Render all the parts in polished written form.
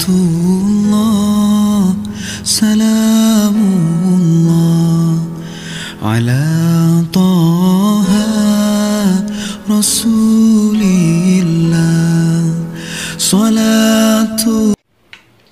Salatullah, salamullah ala Taha Rasulillah.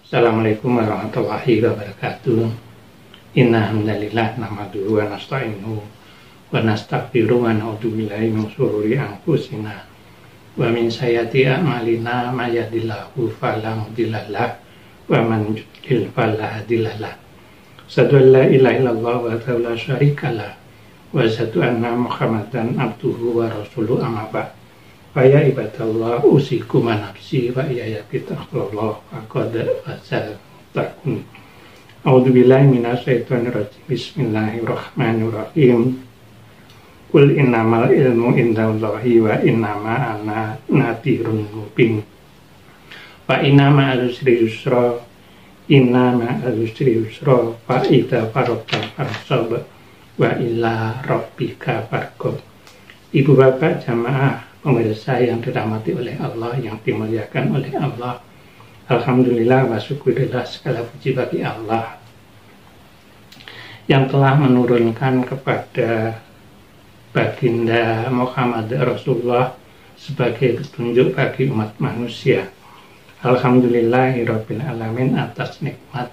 Assalamualaikum warahmatullahi wabarakatuh. Inna hamdalillah nahmaduhu wa nasta'inuhu wa nastaghfiruhu wa na'udzu billahi min syururi anfusina wa min sayyiati a'malina may yahdihillahu fala mudilla lahu wa man yudlil fala hadiya lahu. Asyhadu an la ilaha illallah wa la syarika lahu wa asyhadu anna Muhammadan abduhu wa rasuluhu amma ba'd. Fa ya ibadallah usikum wa nafsi wa iyaya bittaqwallah faqad fasatakun. A'udzubillahi minasyaitonirrajim. Bismillahirrahmanirrahim. Qul innamal ilmu indallahi wa innama ana nadhirun mubin. Fa innama al-usri yusra, innama al-usri yusra, fa idza faragta fansab wa ila rabbika farghab. Ibu bapak jamaah pemirsa yang dirahmati oleh Allah, yang dimuliakan oleh Allah, alhamdulillah wa syukurillah, segala puji bagi Allah yang telah menurunkan kepada baginda Muhammad Rasulullah sebagai petunjuk bagi umat manusia. Alhamdulillahirabbil alamin atas nikmat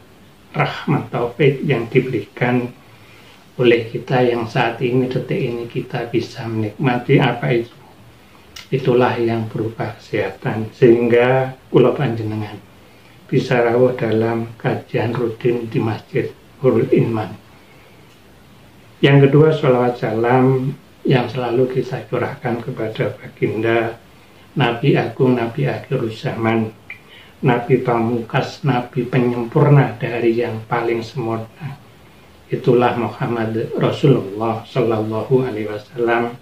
rahmat taufik yang diberikan oleh kita yang saat ini, detik ini kita bisa menikmati apa itu. Itulah yang berupa kesehatan, sehingga kula panjenengan bisa rawuh dalam kajian rutin di Masjid Nurul Iman. Yang kedua, sholawat salam yang selalu kita curahkan kepada baginda Nabi Agung, Nabi akhir zaman, Nabi pamungkas, Nabi penyempurna dari yang paling sempurna. Itulah Muhammad Rasulullah Sallallahu Alaihi Wasallam.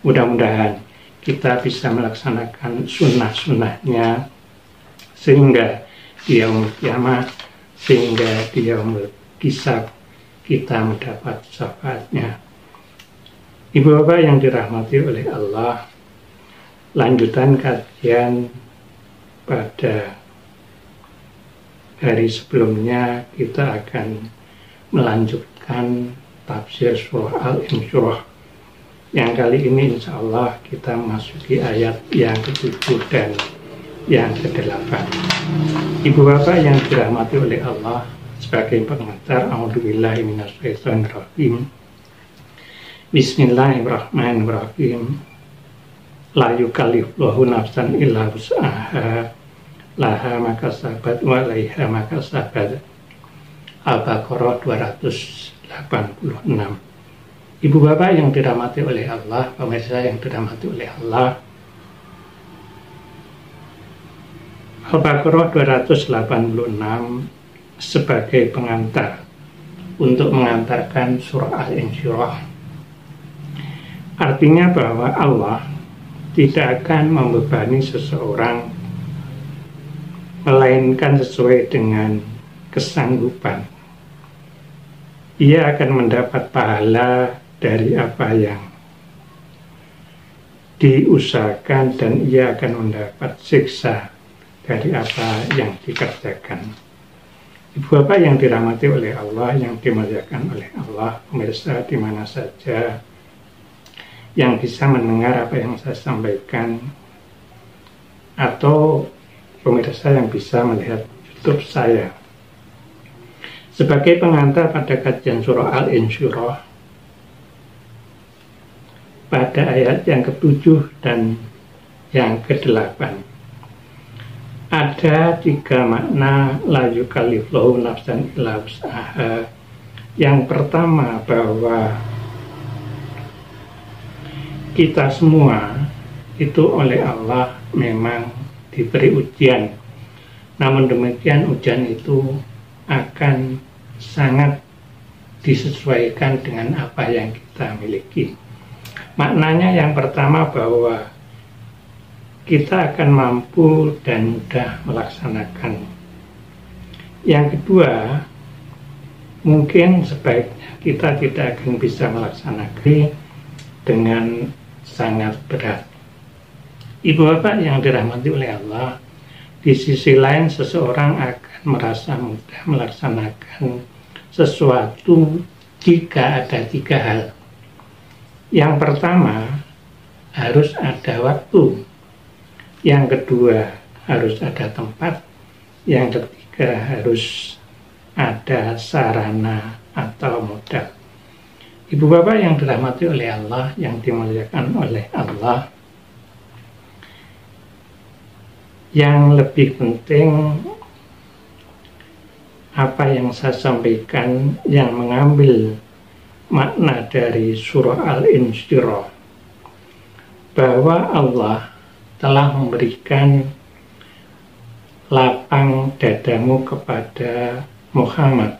Mudah-mudahan kita bisa melaksanakan sunnah-sunnahnya sehingga di yaumul kiamah, sehingga di yaumul hisab kita mendapat syafaatnya. Ibu bapak yang dirahmati oleh Allah, lanjutan kajian pada hari sebelumnya kita akan melanjutkan tafsir surah Al-Insyirah. Yang kali ini insya Allah kita memasuki ayat yang ke-7 dan yang ke-8. Ibu bapak yang dirahmati oleh Allah, sebagai pengantar, a'udzubillahi minasyaitonirrajim. Bismillahirrahmanirrahim. La yukallifullahu nafsan illa wus'aha, laha ma kasabat wa 'alaiha ma kasabat. Al-Baqarah 286. Ibu bapak yang dirahmati oleh Allah, pemirsa yang dirahmati oleh Allah, Al-Baqarah 286 sebagai pengantar untuk mengantarkan surah Al-Insyirah. Artinya bahwa Allah tidak akan membebani seseorang melainkan sesuai dengan kesanggupan. Ia akan mendapat pahala dari apa yang diusahakan dan ia akan mendapat siksa dari apa yang dikerjakan. Ibu bapak yang dirahmati oleh Allah, yang dimuliakan oleh Allah, pemirsa di mana saja yang bisa mendengar apa yang saya sampaikan, atau pemirsa yang bisa melihat YouTube saya. Sebagai pengantar pada kajian surah Al-Insyirah pada ayat yang ke-7 dan yang ke-8, ada 3 makna la yukallifullahu nafsan illa wus'aha. Yang pertama, bahwa kita semua itu oleh Allah memang diberi ujian. Namun demikian ujian itu akan sangat disesuaikan dengan apa yang kita miliki. Maknanya yang pertama bahwa kita akan mampu dan mudah melaksanakan. Yang kedua, mungkin sebaiknya kita tidak akan bisa melaksanakan dengan sangat berat. Ibu bapak yang dirahmati oleh Allah, di sisi lain seseorang akan merasa mudah melaksanakan sesuatu jika ada 3 hal. Yang pertama, harus ada waktu. Yang kedua, harus ada tempat. Yang ketiga, harus ada sarana atau modal. Ibu bapak yang dirahmati oleh Allah, yang dimuliakan oleh Allah, yang lebih penting apa yang saya sampaikan yang mengambil makna dari surah Al-Insyirah, bahwa Allah telah memberikan lapang dadamu kepada Muhammad.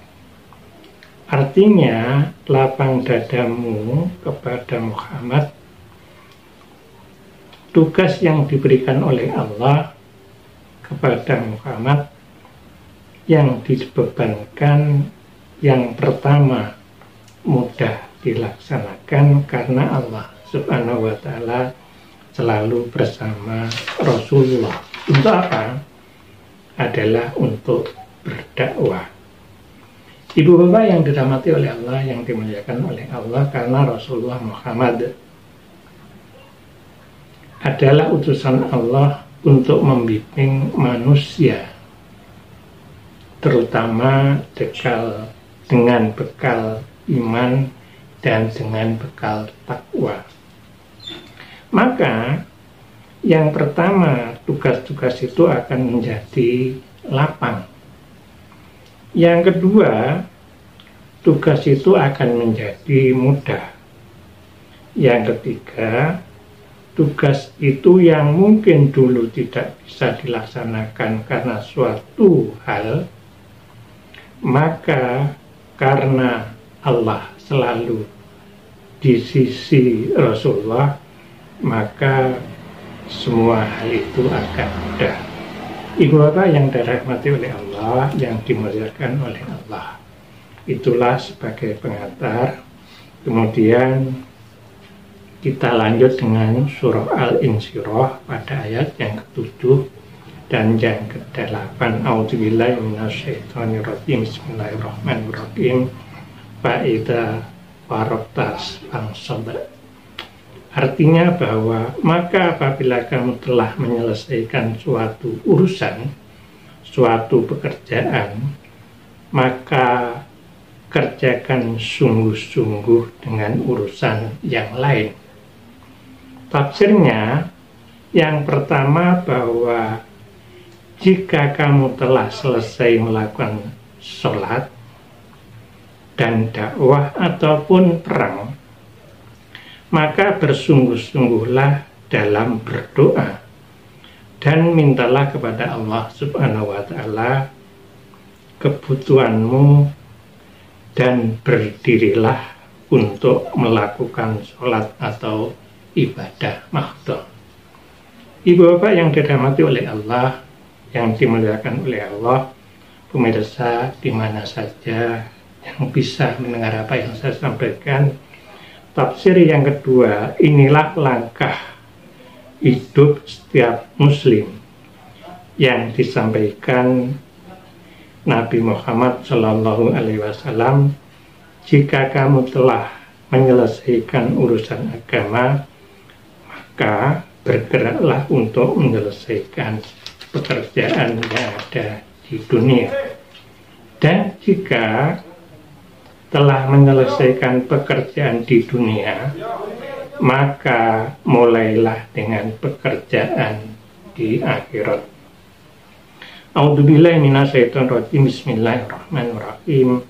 Artinya lapang dadamu kepada Muhammad, tugas yang diberikan oleh Allah kepada Muhammad yang dibebankan yang pertama mudah dilaksanakan karena Allah Subhanahu wa ta'ala selalu bersama Rasulullah. Untuk apa? Adalah untuk berdakwah. Ibu bapak yang dirahmati oleh Allah, yang dimuliakan oleh Allah, karena Rasulullah Muhammad adalah utusan Allah untuk membimbing manusia, terutama dengan bekal iman dan dengan bekal takwa. Maka yang pertama, tugas-tugas itu akan menjadi lapang. Yang kedua, tugas itu akan menjadi mudah. Yang ketiga, tugas itu yang mungkin dulu tidak bisa dilaksanakan karena suatu hal, maka karena Allah selalu di sisi Rasulullah, maka semua hal itu akan mudah. Ibu bapak yang dirahmati oleh Allah, yang dimuliakan oleh Allah, itulah sebagai pengantar. Kemudian kita lanjut dengan surah Al-Insyirah pada ayat yang ke-7 dan yang ke-8. A'udzubillahi minasyaitonirrajim. Bismillahirrahmanirrahim. Fa'idza faragtas fansab. Artinya bahwa maka apabila kamu telah menyelesaikan suatu urusan, suatu pekerjaan, maka kerjakan sungguh-sungguh dengan urusan yang lain. Tafsirnya yang pertama bahwa jika kamu telah selesai melakukan sholat dan dakwah ataupun perang, maka bersungguh-sungguhlah dalam berdoa dan mintalah kepada Allah Subhanahu wa ta'ala kebutuhanmu dan berdirilah untuk melakukan sholat atau ibadah mahdhah. Ibu bapak yang dirahmati oleh Allah, yang dimuliakan oleh Allah, pemirsa di mana saja yang bisa mendengar apa yang saya sampaikan, tafsir yang kedua, inilah langkah hidup setiap muslim yang disampaikan Nabi Muhammad Shallallahu Alaihi Wasallam. Jika kamu telah menyelesaikan urusan agama, maka bergeraklah untuk menyelesaikan pekerjaan yang ada di dunia. Dan jika telah menyelesaikan pekerjaan di dunia, maka mulailah dengan pekerjaan di akhirat. A'udzubillahi minasyaitonirrajim. Bismillahirrahmanirrahim.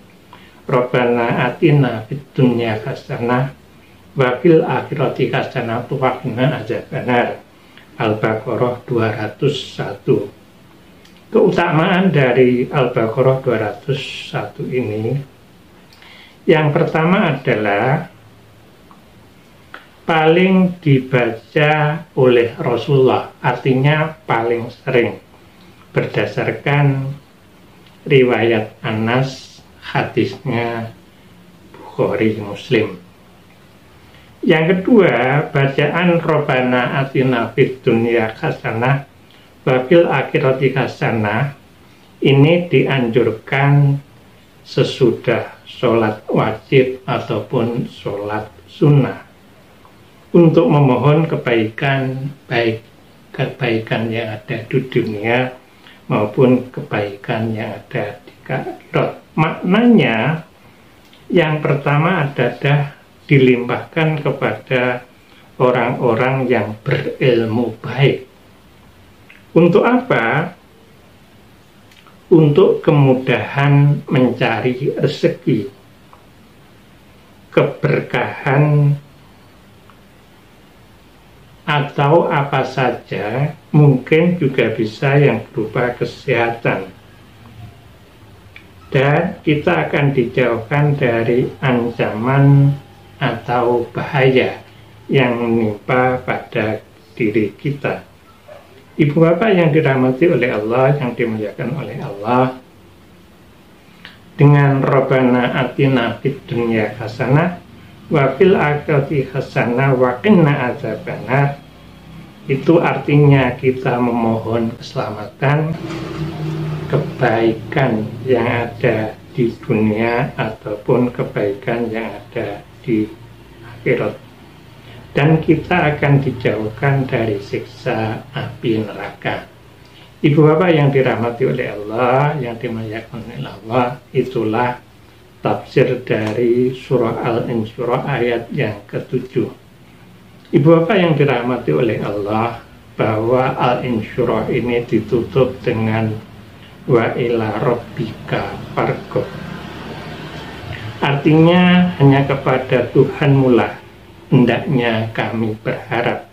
Rabbana atina fid dunya hasanah wa fil akhirati hasanah wa qina adzabannar. Al-Baqarah 201. Keutamaan dari Al-Baqarah 201 ini, yang pertama adalah paling dibaca oleh Rasulullah, artinya paling sering, berdasarkan riwayat Anas, hadisnya Bukhari Muslim. Yang kedua, bacaan Rabbana atina fid dunya hasanah Wafil akhirati hasanah ini dianjurkan sesudah sholat wajib ataupun sholat sunnah untuk memohon kebaikan, baik kebaikan yang ada di dunia maupun kebaikan yang ada di akhirat. Maknanya yang pertama adalah dilimpahkan kepada orang-orang yang berilmu baik. Untuk apa? Untuk kemudahan mencari rezeki, keberkahan, atau apa saja, mungkin juga bisa yang berupa kesehatan. Dan kita akan dijauhkan dari ancaman atau bahaya yang menimpa pada diri kita. Ibu bapak yang dirahmati oleh Allah, yang dimuliakan oleh Allah, dengan Rabbana atina fid dunya hasanah wa fil akhirati hasanah wa qina adzabannar, itu artinya kita memohon keselamatan, kebaikan yang ada di dunia ataupun kebaikan yang ada di akhirat. Dan kita akan dijauhkan dari siksa api neraka. Ibu bapak yang dirahmati oleh Allah, yang dimuliakan oleh Allah, itulah tafsir dari surah Al-Insyirah ayat yang ke-7. Ibu bapak yang dirahmati oleh Allah, bahwa Al-Insyirah ini ditutup dengan wa ila rabbika farghab. Artinya hanya kepada Tuhanmu lah hendaknya kami berharap.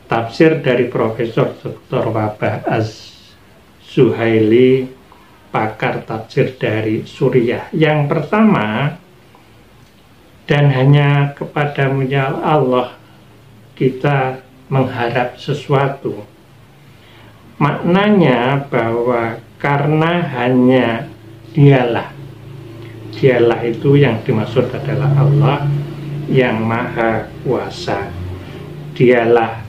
Tafsir dari Profesor Dr. Wahbah Az-Zuhaili, pakar tafsir dari Suriah. Yang pertama, dan hanya kepadamu ya Allah kita mengharap sesuatu. Maknanya bahwa karena hanya dialah itu yang dimaksud adalah Allah yang maha kuasa. Dialah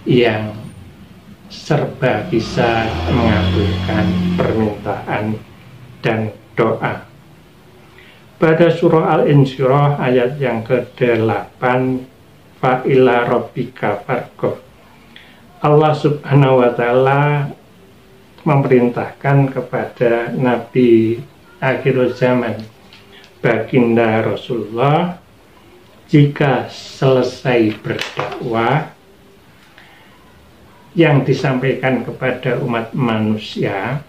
yang serba bisa mengabulkan permintaan dan doa. Pada surah Al-Insyirah ayat yang ke-8, fa ila rabbika farghab, Allah subhanahu wa ta'ala memerintahkan kepada Nabi akhir zaman, baginda Rasulullah, jika selesai berdakwah yang disampaikan kepada umat manusia,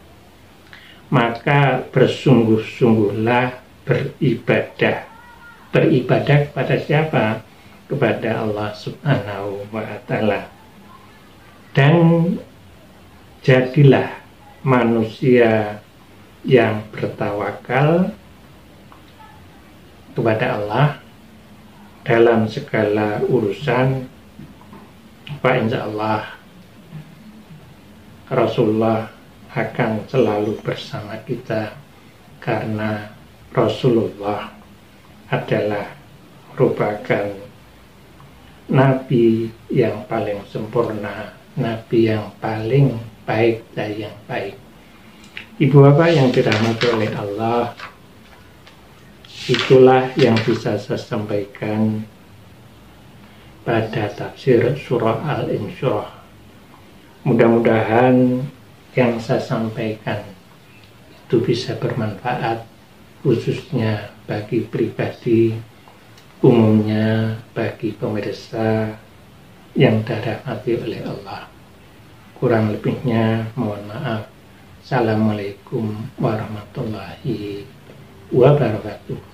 maka bersungguh-sungguhlah beribadah. Beribadah kepada siapa? Kepada Allah subhanahu wa ta'ala. Dan jadilah manusia yang bertawakal kepada Allah dalam segala urusan. Pak, insya Allah Rasulullah akan selalu bersama kita, karena Rasulullah adalah merupakan Nabi yang paling sempurna, Nabi yang paling baik dari yang baik. Ibu bapak yang dirahmati oleh Allah, itulah yang bisa saya sampaikan pada tafsir surah Al-Insyirah. Mudah-mudahan yang saya sampaikan itu bisa bermanfaat, khususnya bagi pribadi, umumnya bagi pemirsa yang dirahmati oleh Allah. Kurang lebihnya mohon maaf. Assalamualaikum warahmatullahi wabarakatuh.